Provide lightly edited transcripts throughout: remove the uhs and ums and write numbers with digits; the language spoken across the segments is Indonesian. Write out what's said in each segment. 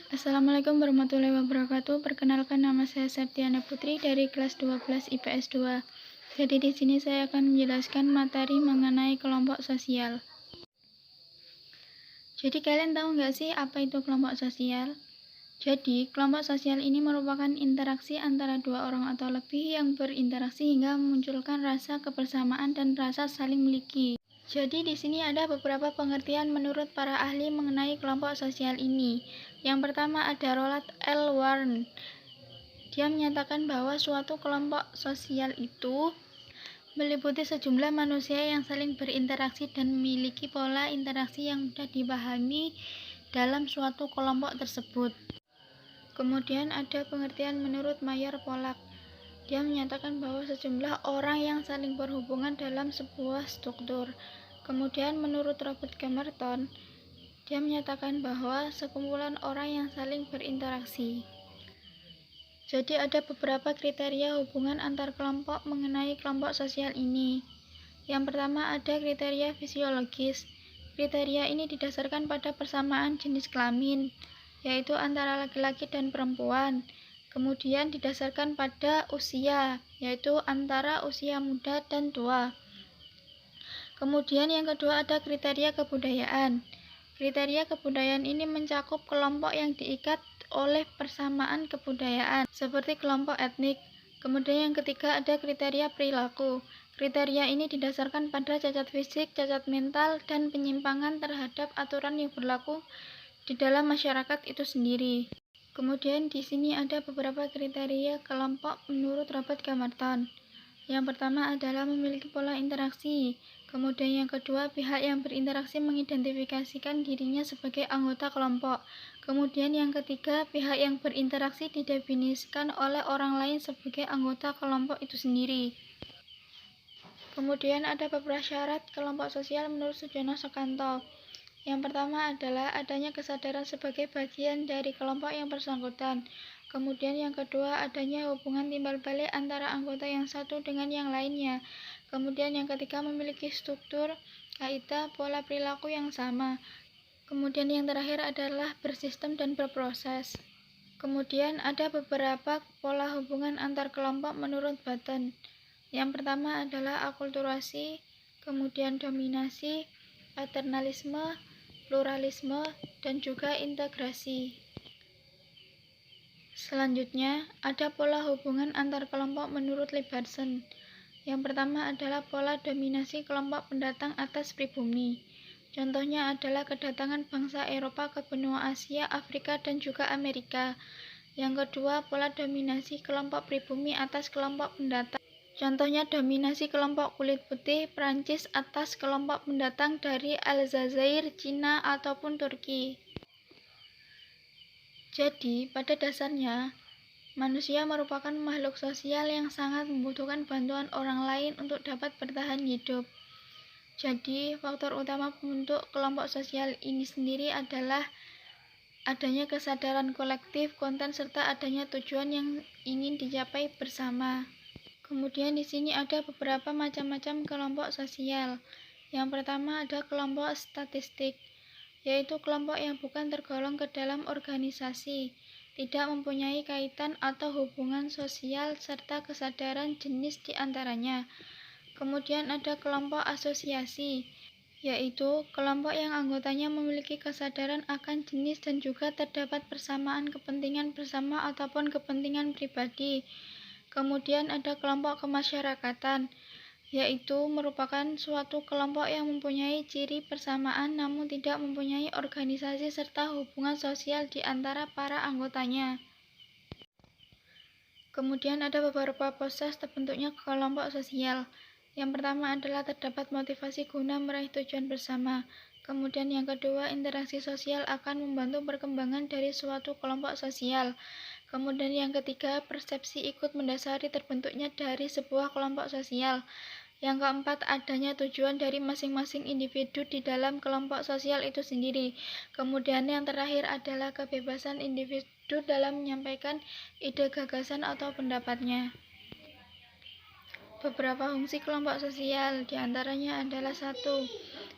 Assalamualaikum warahmatullahi wabarakatuh. Perkenalkan, nama saya Septiana Putri dari kelas 12 IPS 2. Jadi di sini saya akan menjelaskan materi mengenai kelompok sosial. Jadi kalian tahu nggak sih apa itu kelompok sosial? Jadi kelompok sosial ini merupakan interaksi antara dua orang atau lebih yang berinteraksi hingga memunculkan rasa kebersamaan dan rasa saling memiliki. Jadi di sini ada beberapa pengertian menurut para ahli mengenai kelompok sosial ini. Yang pertama ada Roland L. Warren. Dia menyatakan bahwa suatu kelompok sosial itu meliputi sejumlah manusia yang saling berinteraksi dan memiliki pola interaksi yang mudah dipahami dalam suatu kelompok tersebut. Kemudian ada pengertian menurut Mayer Pollack. Dia menyatakan bahwa sejumlah orang yang saling berhubungan dalam sebuah struktur. Kemudian menurut Robert Camerton, dia menyatakan bahwa sekumpulan orang yang saling berinteraksi. Jadi ada beberapa kriteria hubungan antar kelompok mengenai kelompok sosial ini. Yang pertama ada kriteria fisiologis. Kriteria ini didasarkan pada persamaan jenis kelamin, yaitu antara laki-laki dan perempuan. Kemudian didasarkan pada usia, yaitu antara usia muda dan tua. Kemudian yang kedua ada kriteria kebudayaan. Kriteria kebudayaan ini mencakup kelompok yang diikat oleh persamaan kebudayaan, seperti kelompok etnik. Kemudian yang ketiga ada kriteria perilaku. Kriteria ini didasarkan pada cacat fisik, cacat mental, dan penyimpangan terhadap aturan yang berlaku di dalam masyarakat itu sendiri. Kemudian di sini ada beberapa kriteria kelompok menurut Robert Camerton. Yang pertama adalah memiliki pola interaksi. Kemudian yang kedua, pihak yang berinteraksi mengidentifikasikan dirinya sebagai anggota kelompok. Kemudian yang ketiga, pihak yang berinteraksi didefinisikan oleh orang lain sebagai anggota kelompok itu sendiri. Kemudian ada beberapa syarat kelompok sosial menurut Sujono Sukanto. Yang pertama adalah adanya kesadaran sebagai bagian dari kelompok yang bersangkutan. Kemudian yang kedua adanya hubungan timbal balik antara anggota yang satu dengan yang lainnya. Kemudian yang ketiga memiliki struktur, kaidah, pola perilaku yang sama. Kemudian yang terakhir adalah bersistem dan berproses. Kemudian ada beberapa pola hubungan antar kelompok menurut Button. Yang pertama adalah akulturasi, kemudian dominasi, paternalisme, pluralisme, dan juga integrasi. Selanjutnya, ada pola hubungan antar kelompok menurut Liberson. Yang pertama adalah pola dominasi kelompok pendatang atas pribumi. Contohnya adalah kedatangan bangsa Eropa ke benua Asia, Afrika, dan juga Amerika. Yang kedua, pola dominasi kelompok pribumi atas kelompok pendatang. Contohnya dominasi kelompok kulit putih Prancis atas kelompok pendatang dari Aljazair, Cina, ataupun Turki. Jadi, pada dasarnya, manusia merupakan makhluk sosial yang sangat membutuhkan bantuan orang lain untuk dapat bertahan hidup. Jadi, faktor utama pembentuk kelompok sosial ini sendiri adalah adanya kesadaran kolektif, konten, serta adanya tujuan yang ingin dicapai bersama. Kemudian di sini ada beberapa macam-macam kelompok sosial. Yang pertama ada kelompok statistik, yaitu kelompok yang bukan tergolong ke dalam organisasi, tidak mempunyai kaitan atau hubungan sosial serta kesadaran jenis di antaranya. Kemudian ada kelompok asosiasi, yaitu kelompok yang anggotanya memiliki kesadaran akan jenis dan juga terdapat persamaan kepentingan bersama ataupun kepentingan pribadi. Kemudian ada kelompok kemasyarakatan, yaitu merupakan suatu kelompok yang mempunyai ciri persamaan namun tidak mempunyai organisasi serta hubungan sosial di antara para anggotanya. Kemudian ada beberapa proses terbentuknya kelompok sosial. Yang pertama adalah terdapat motivasi guna meraih tujuan bersama. Kemudian yang kedua, interaksi sosial akan membantu perkembangan dari suatu kelompok sosial. Kemudian yang ketiga, persepsi ikut mendasari terbentuknya dari sebuah kelompok sosial. Yang keempat, adanya tujuan dari masing-masing individu di dalam kelompok sosial itu sendiri. Kemudian yang terakhir adalah kebebasan individu dalam menyampaikan ide, gagasan, atau pendapatnya. Beberapa fungsi kelompok sosial diantaranya adalah 1.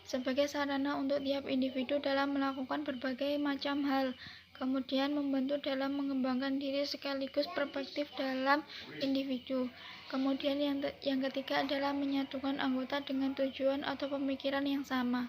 Sebagai sarana untuk tiap individu dalam melakukan berbagai macam hal. kemudian membantu dalam mengembangkan diri sekaligus perspektif dalam individu. Kemudian yang ketiga adalah menyatukan anggota dengan tujuan atau pemikiran yang sama.